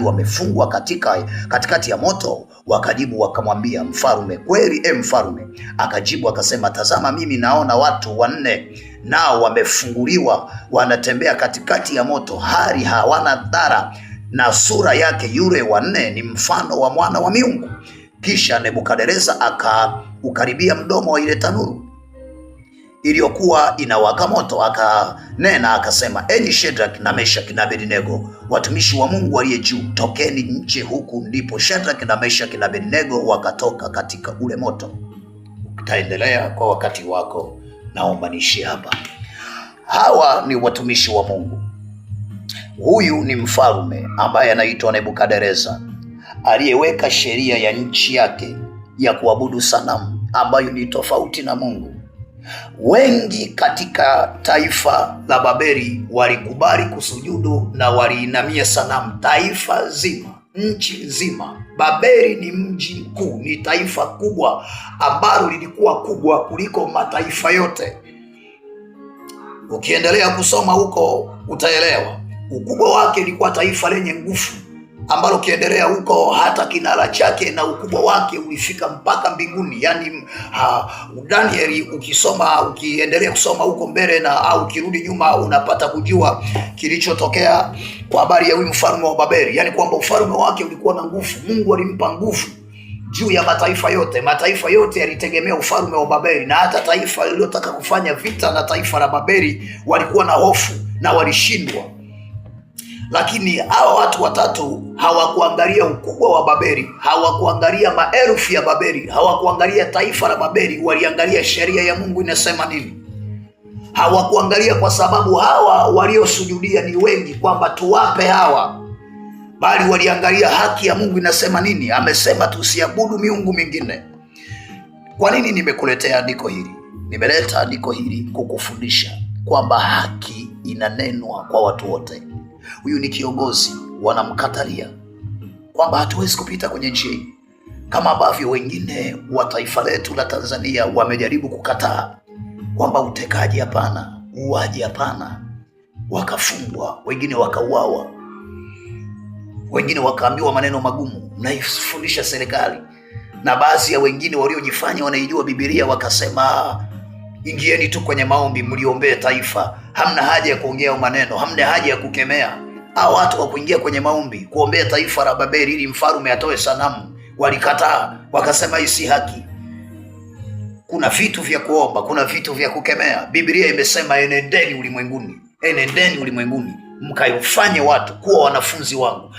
wamefungwa katikati ya moto. Wakajibu wakamwambia mfarume, kweli mfarume? Akajibu akasema, tazama, mimi naona watu 4 nao wamefunguliwa, wanatembea katikati ya moto, hali hawana dhara, na sura yake yule wa 4 ni mfano wa mwana wa miungu. Kisha Nebukadneza akaukaribia mdomo wa ile tanuru iliyokuwa inawaka moto, akanena akasema, enyi Shadraka na Meshaki na Abednego, watumishi wa Mungu aliye juu, tokeni nje huku. Ndipo Shadraka na Meshaki na Abednego wakatoka katika ule moto. Utaendelea kwa wakati wako, naomba niishie hapa. Hawa ni watumishi wa Mungu. Huyu ni mfalme ambaye anaitwa Nebukadneza, aliyeweka sheria ya nchi yake ya kuabudu sanamu ambayo ni tofauti na Mungu. Wengi katika taifa la Babeli walikubali kusujudu na waliinamia sanamu. Taifa zima, nchi nzima. Babeli ni mji mkuu, ni taifa kubwa ambalo lilikuwa kubwa kuliko mataifa yote. Ukiendelea kusoma huko utaelewa ukubwa wake. Ilikuwa taifa lenye nguvu ambalo ukiendelea huko hata kinara chake na ukubwa wake ulifika mpaka mbinguni. Yani Danieli ukiendelea kusoma huko mbele na au ukirudi nyuma, unapata kujua kilichotokea kwa habari ya huyu mfalme wa Babeli. Yani kwamba ufalme wake ulikuwa na nguvu. Mungu alimpa nguvu juu ya mataifa yote. Mataifa yote yalitegemea ufalme wa Babeli, na hata taifa lililotaka kufanya vita na taifa la Babeli walikuwa na hofu na walishindwa. Lakini hawa watu watatu hawakuangalia ukubwa wa Babeli, hawakuangalia maelfu ya Babeli, hawakuangalia taifa la Babeli, waliangalia sheria ya Mungu inasema nini. Hawakuangalia kwa sababu hawa waliosujudia ni wengi kwamba tuwape hawa, bali waliangalia haki ya Mungu inasema nini. Amesema tusiabudu miungu mingine. Kwa nini nimekuletea andiko hili? Nimeleta andiko hili kukufundisha kwamba haki inanenwa kwa watu wote. Huyu ni kiongozi, wanamkatalia kwamba hatuwezi kupita kwenye njia hii, kama ambavyo wengine wa taifa letu la Tanzania wamejaribu kukataa kwamba utekaji hapana, uuaji hapana, wakafungwa, wengine wakauawa, wengine wakaambiwa maneno magumu, mnaifundisha serikali. Na baadhi ya wengine waliojifanya wanaijua Biblia wakasema, ingieni tu kwenye maombi mliombee taifa, hamna haja ya kuongea maneno, hamna haja ya kukemea. Hao watu wa kuingia kwenye maombi kuombea taifa la Babeli ili mfalme atoe sanamu, walikataa, wakasema hii si haki. Kuna vitu vya kuomba, kuna vitu vya kukemea. Biblia imesema enendeni ulimwenguni, enendeni ulimwenguni mkayofanye watu kuwa wanafunzi wangu.